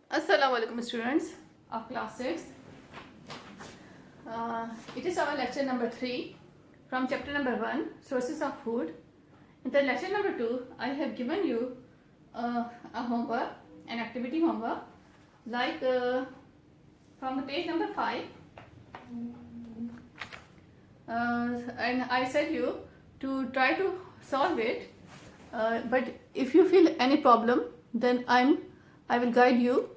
Assalamualaikum students of class 6. It is our lecture number 3 from chapter number 1, sources of food. In the lecture number 2, I have given you a homework, an activity homework, like from the page number 5, and I said you to try to solve it, but if you feel any problem, then I will guide you.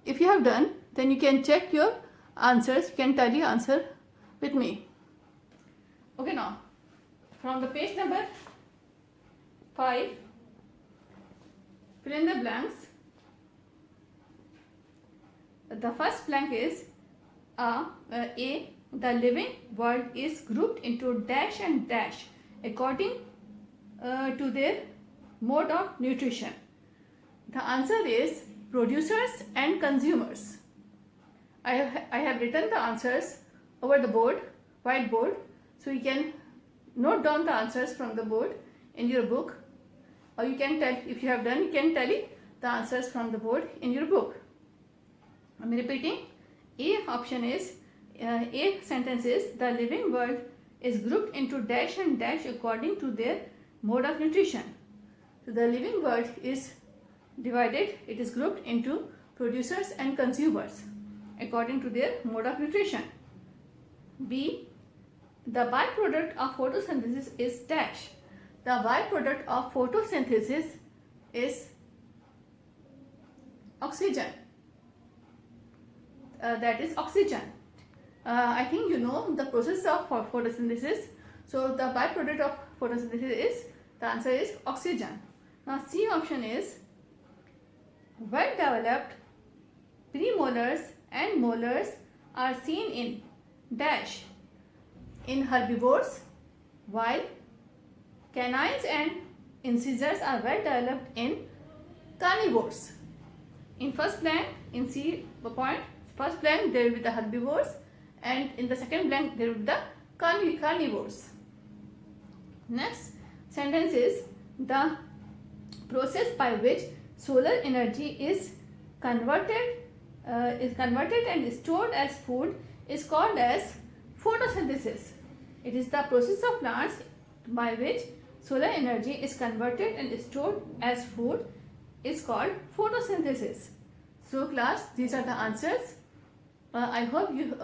If you have done, then you can check your answers, you can tally answer with me. Okay, now from the page number 5, fill in the blanks. The first blank is A. The living world is grouped into dash and dash according to their mode of nutrition. The answer is producers and consumers. I have written the answers over the board, whiteboard, so you can note down the answers from the board in your book, or you can tell, if you have done, you can tally the answers from the board in your book. I'm repeating. A option is, A sentence is, the living world is grouped into dash and dash according to their mode of nutrition. So the living world is divided, it is grouped into producers and consumers according to their mode of nutrition. B, the byproduct of photosynthesis is dash. The byproduct of photosynthesis is oxygen. That is oxygen. I think you know the process of photosynthesis. So the byproduct of photosynthesis is, the answer is oxygen. Now C option is, well developed premolars and molars are seen in dash in herbivores, while canines and incisors are well developed in carnivores. In first blank, in C point, first blank there will be the herbivores, and in the second blank there will be the carnivores. Next sentence is, the process by which solar energy is converted and stored as food is called as photosynthesis. It is the process of plants by which solar energy is converted and stored as food is called photosynthesis. So class, these are the answers. I hope you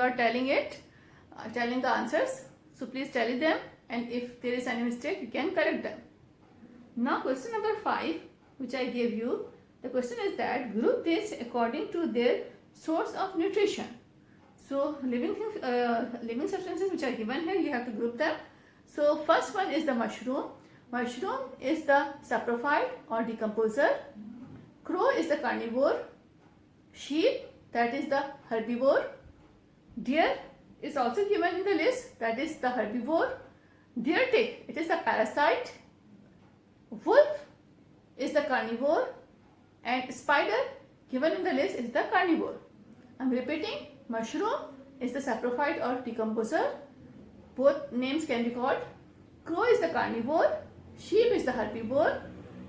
are telling the answers. So please tally them, and if there is any mistake, you can correct them. Now question number 5, which I gave you, the question is that group this according to their source of nutrition. So living substances which are given here, you have to group them. So first one is the mushroom. Mushroom is the saprophyte or decomposer. Crow is the carnivore. Sheep, that is the herbivore. Deer is also given in the list, that is the herbivore. Deer tick, it is the parasite. Wolf is the carnivore, and spider given in the list is the carnivore. I am repeating, mushroom is the saprophyte or decomposer. Both names can be called. Crow is the carnivore, sheep is the herbivore,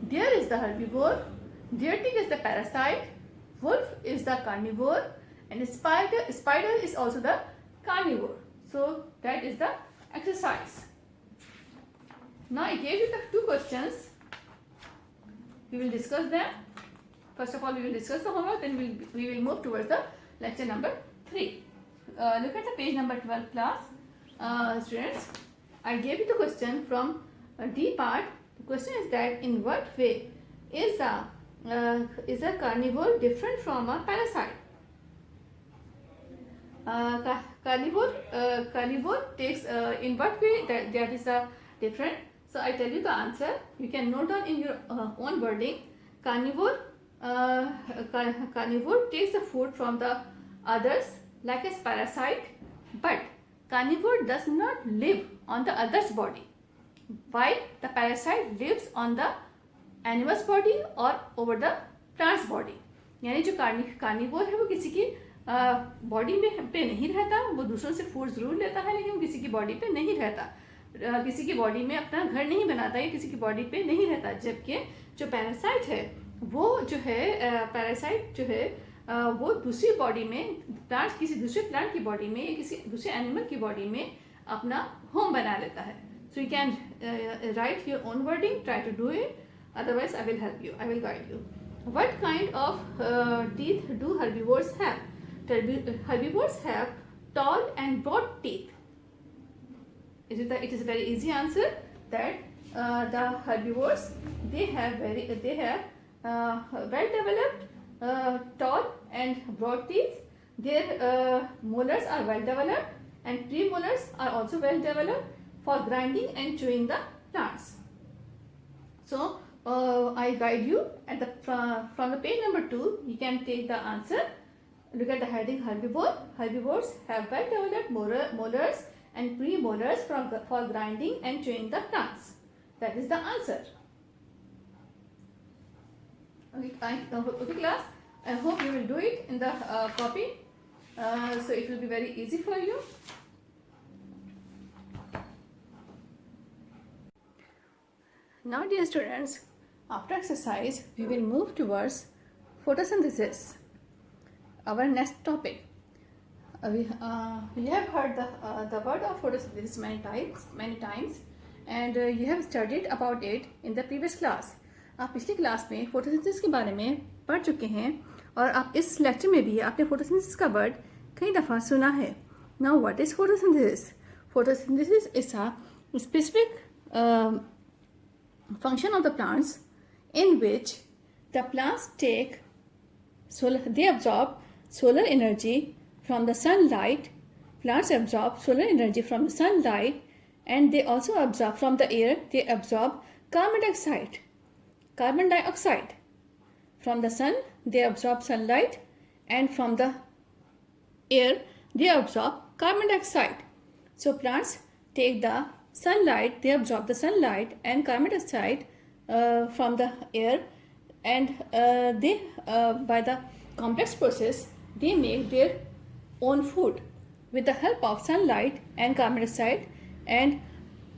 deer is the herbivore, deer tick is the parasite, wolf is the carnivore, and spider is also the carnivore. So that is the exercise. Now I gave you the two questions. We will discuss them. First of all, we will discuss the homework, then we will move towards the lecture number 3. Look at the page number 12, class. Students, I gave you the question from D part. The question is that, in what way is a carnivore different from a parasite? Carnivore takes, in what way that is different? So I tell you the answer. You can note down in your own wording. Carnivore takes the food from the others like a parasite, but carnivore does not live on the other's body, while the parasite lives on the animal's body or over the plant's body. यानी जो carnivore है वो किसी की body में पे नहीं रहता, वो दूसरों से फूड जरूर लेता है, लेकिन किसी की बॉडी पे नहीं रहता, किसी की बॉडी में अपना घर नहीं बनाता, या किसी की बॉडी पे नहीं रहता. जबकि जो पैरासाइट है वो जो है पैरासाइट जो है वो दूसरी बॉडी में, प्लांट किसी दूसरे प्लांट की बॉडी में या किसी दूसरे एनिमल की बॉडी में अपना होम बना लेता है. So you can write your own wording, try to do it, otherwise I will help you, I will guide you. What kind of teeth do herbivores have? Herbivores have tall and broad teeth. It is a very easy answer that the herbivores they have well developed tall and broad teeth. Their molars are well developed and premolars are also well developed for grinding and chewing the plants. So I guide you at the from the page number 2. You can take the answer. Look at the heading herbivore. Herbivores have well developed molars and premolars for grinding and chewing the plants. That is the answer. Okay class. I hope you will do it in the copy. So it will be very easy for you. Now dear students, after exercise, we will move towards photosynthesis, our next topic. We have heard the word of photosynthesis many times, and you have studied about it in the previous class. आप पिछली class में photosynthesis के बारे में पढ़ चुके हैं और आप इस लेक्चर में भी आपने photosynthesis का वर्ड कई दफ़ा सुना है. Now what is photosynthesis? Photosynthesis is a specific function of the plants in which the plants they absorb solar energy from the sunlight. Plants absorb solar energy from the sunlight, and they also absorb from the air. They absorb carbon dioxide from the sun. They absorb sunlight, and from the air they absorb carbon dioxide. So plants take the sunlight, they absorb the sunlight and carbon dioxide from the air, and they by the complex process they make their own food with the help of sunlight and carbon dioxide, and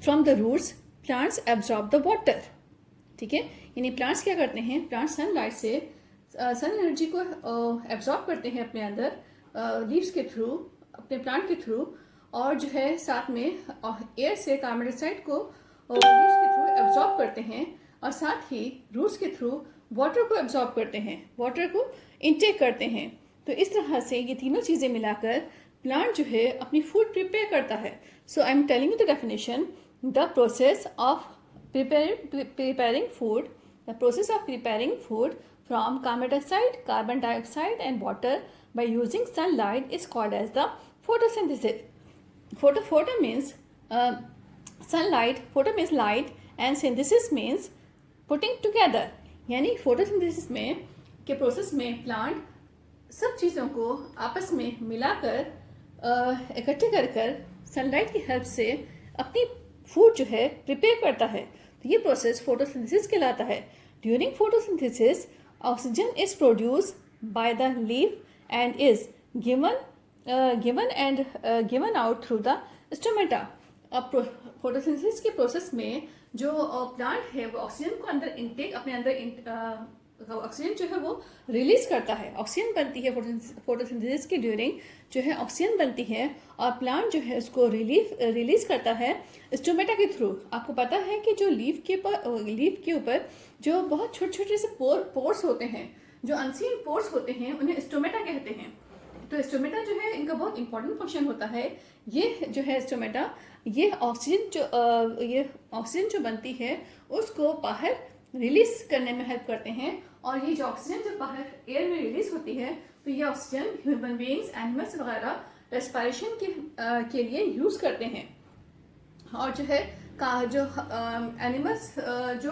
from the roots plants absorb the water. ठीक है, यानी plants क्या करते हैं, plants sunlight से sun energy को absorb करते हैं अपने अंदर लीव्स के थ्रू, अपने प्लांट के थ्रू, और जो है साथ में एयर से कार्बन डाइऑक्साइड को लीव्स के थ्रू एब्जॉर्ब करते हैं, और साथ ही रूट्स के थ्रू वाटर को एब्जॉर्ब करते हैं, वाटर को इनटेक करते हैं. तो इस तरह से ये तीनों चीज़ें मिलाकर प्लांट जो है अपनी फूड प्रिपेयर करता है. So I am telling you the definition. The process of preparing food, the process of preparing food from carbon dioxide and water by using sunlight is called as the photosynthesis. Photo means sunlight, photo means light, and synthesis means putting together. यानी photosynthesis में के process में plant सब चीज़ों को आपस में मिलाकर इकट्ठे कर सनलाइट की हेल्प से अपनी फूड जो है प्रिपेयर करता है. तो ये प्रोसेस फोटोसिंथेसिस कहलाता है. During photosynthesis oxygen is produce by the leaf and is given out through the stomata. अब फोटोसिंथेसिस के प्रोसेस में जो प्लांट है वो ऑक्सीजन को अंदर इनटेक अपने अंदर ऑक्सीजन जो है वो रिलीज करता है. ऑक्सीजन बनती है फोटोसिंथेसिस के ड्यूरिंग जो है ऑक्सीजन बनती है, और प्लांट जो है उसको रिलीज करता है स्टोमेटा के थ्रू. आपको पता है कि जो लीफ के ऊपर जो बहुत छोटे छोटे से पोर्स होते हैं, जो अनसीन पोर्स होते हैं, उन्हें स्टोमेटा कहते हैं. तो स्टोमेटा जो है इनका बहुत इंपॉर्टेंट फंक्शन होता है. ये जो है स्टोमेटा ये ऑक्सीजन जो बनती है उसको बाहर रिलीज करने में हेल्प करते हैं. और ये जो ऑक्सीजन जब बाहर एयर में रिलीज होती है तो ये ऑक्सीजन ह्यूमन बीइंग्स, एनिमल्स वगैरह रेस्पिरेशन के लिए यूज करते हैं. और जो है जो एनिमल्स जो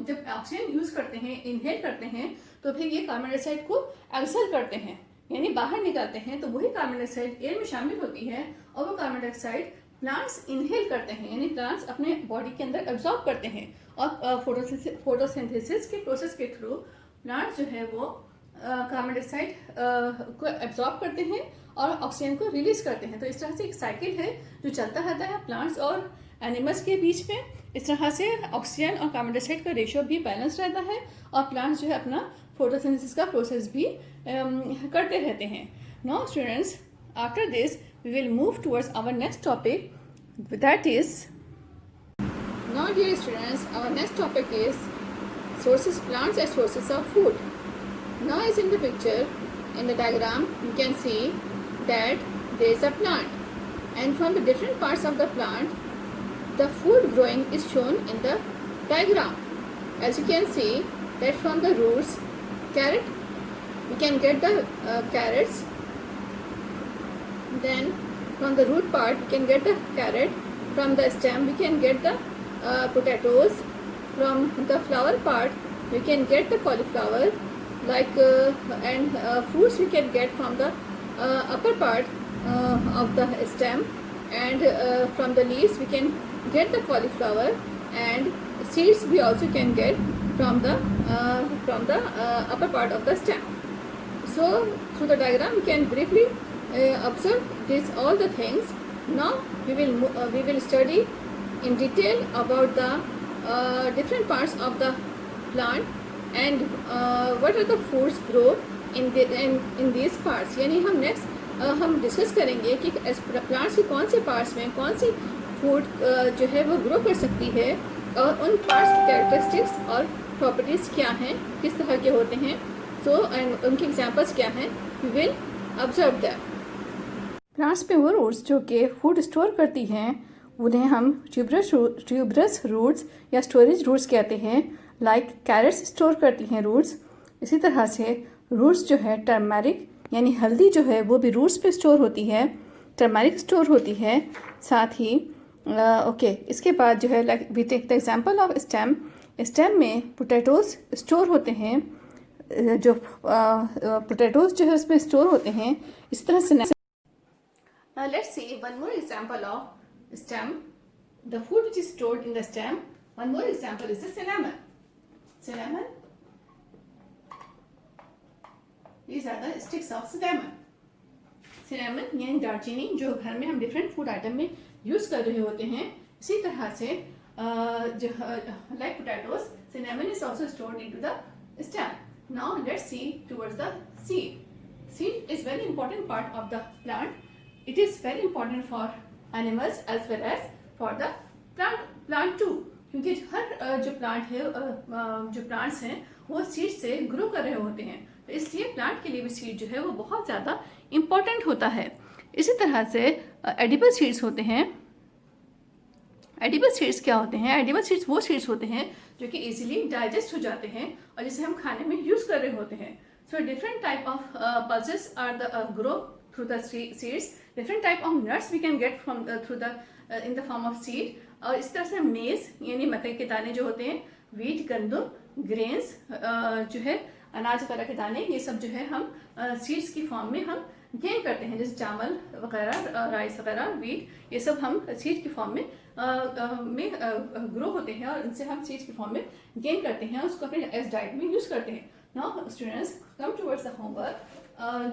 जब ऑक्सीजन यूज करते हैं, इनहेल करते हैं, तो फिर ये कार्बन डाइऑक्साइड को एक्सहेल करते हैं, यानी बाहर निकालते हैं. तो वही कार्बन डाइऑक्साइड एयर में शामिल होती है और वो कार्बन डाइऑक्साइड प्लांट्स इनहेल करते हैं, यानी प्लांट्स अपने बॉडी के अंदर एब्जॉर्ब करते हैं. और फोटोसिंथेसिस के प्रोसेस के थ्रू प्लांट्स जो है वो कार्बन डाइऑक्साइड को एब्जॉर्ब करते हैं और ऑक्सीजन को रिलीज करते हैं। तो इस तरह से एक साइकिल है जो चलता रहता है प्लांट्स और एनिमल्स के बीच में। इस तरह से ऑक्सीजन और कार्बन डाइऑक्साइड का रेशियो भी बैलेंस रहता है और प्लांट्स जो है अपना फोटोसिंथेसिस का प्रोसेस भी करते रहते हैं। Now students, after this we will move towards our next topic, that is, now dear students, our next topic is sources, plants as sources of food. Now as in the picture, in the diagram, you can see that there is a plant, and from the different parts of the plant, the food growing is shown in the diagram. As you can see that from the roots, carrot, we can get the carrots. Then from the root part, we can get the carrot. From the stem, we can get the potatoes. From the flower part, we can get the cauliflower. And fruits we can get from the upper part of the stem, and from the leaves we can get the cauliflower, and seeds we also can get from the upper part of the stem. So through the diagram we can briefly observe this all the things. Now we will study in detail about the different parts of the plant and what are the foods grow in these parts. यानी हम next हम discuss करेंगे कि plants के कौन से parts में कौन सी फूड जो है वो ग्रो कर सकती है और उन पार्ट्स की कैरेक्टरिस्टिक्स और प्रॉपर्टीज़ क्या हैं, किस तरह के होते हैं, एंड उनके एग्जांपल्स क्या हैं, we will observe that. Plants में वो रूट्स जो कि फूड स्टोर करती हैं उन्हें हम ट्यूबरस रूट्स या स्टोरेज रूट्स कहते हैं। लाइक कैरेट्स स्टोर करती हैं रूट्स, इसी तरह से रूट्स जो है टर्मरिक यानी हल्दी जो है वो भी रूट्स पे स्टोर होती है, टर्मरिक स्टोर होती है। साथ ही इसके बाद जो है like we take the example of stem, stem में पोटैटोज स्टोर होते हैं, जो पोटैटोज जो है उसमें स्टोर होते हैं। इस तरह से let's see one more example of stem, the food which is stored in the stem. One more example is the cinnamon. Cinnamon, these are the sticks of cinnamon. Cinnamon यानी दालचीनी जो घर में हम डिफरेंट फूड आइटम में use कर रहे होते हैं। इसी तरह से जो like potatoes, cinnamon is also stored into the stem. Now let's see towards the seed. Seed is very important part of the plant. It is very important for animals as well as for the plant too, क्योंकि हर जो plant है जो plants हैं वो seed से grow कर रहे होते हैं, तो इसलिए प्लांट के लिए भी सीड जो है वो बहुत ज़्यादा इम्पॉर्टेंट होता है। इसी तरह से एडिबल सीड्स होते हैं। एडिबल सीड्स क्या होते हैं? एडिबल सीड्स वो सीड्स होते हैं जो कि इजीली डाइजेस्ट हो जाते हैं और जिसे हम खाने में यूज़ कर रहे होते हैं। So different type of pulses are the grow through the seeds. Different type of nuts we can get from through the in the form of seed. और इस तरह से मेज यानी मकई के दाने जो होते हैं, वीट, गंदम, ग्रेन्स जो है अनाज वगैरह के दाने, ये सब जो है हम सीड्स की फॉर्म में हम गेन करते हैं। जैसे चावल वगैरह, राइस वगैरह, वीट, ये सब हम सीड की फॉर्म में ग्रो होते हैं और इनसे हम सीड्स की फॉर्म में गेन करते हैं, उसको अपने एज डाइट में यूज करते हैं। Now students, come towards the homework,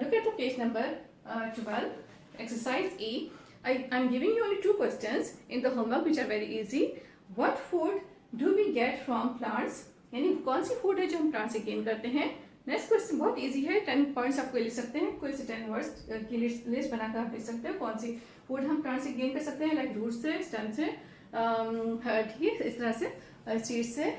look at the page number 12, exercise E. I'm giving you only 2 questions in the homework which are very easy. What food do we get from plants? यानी कौन sea food है जो हम plant से gain करते हैं। Next question बहुत easy है, 10 पॉइंट्स आपको लिख सकते हैं, कोई से 10 वर्ड्स की लिस्ट बनाकर आप लिख सकते हो कौन सी फूड हम प्लांट से गेन कर सकते हैं, लाइक रूट से, स्टेम से, ठीक है, इस तरह से सीड से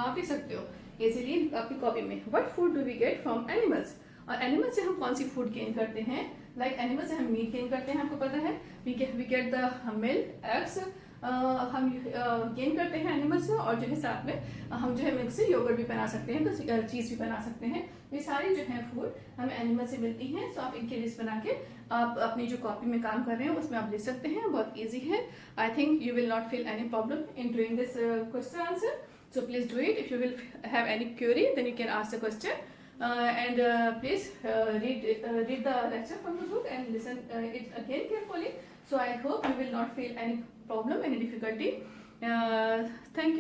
आप लिख सकते हो इजीली आपकी कॉपी में। What food do we get from animals, और एनिमल से हम कौन सी फूड गेन करते हैं। लाइक एनिमल से हम मीट गेन करते हैं, आपको पता है, we get the milk, eggs हम गेन करते हैं एनिमल से, और जो है साथ में हम जो है मिल्क से योगर्ट भी बना सकते हैं, तो चीज़ भी बना सकते हैं। ये सारी जो है फूड हमें एनिमल से मिलती हैं। सो आप इनकी लिस्ट बना के आप अपनी जो कॉपी में काम कर रहे हैं उसमें आप लिख सकते हैं, बहुत ईजी है। I think you will not feel any problem in doing this question answer, so please do it. If you will have any query then you can ask the question. And please read the lecture from the book and listen it again carefully. So I hope you will not feel any problem, any difficulty. Thank you.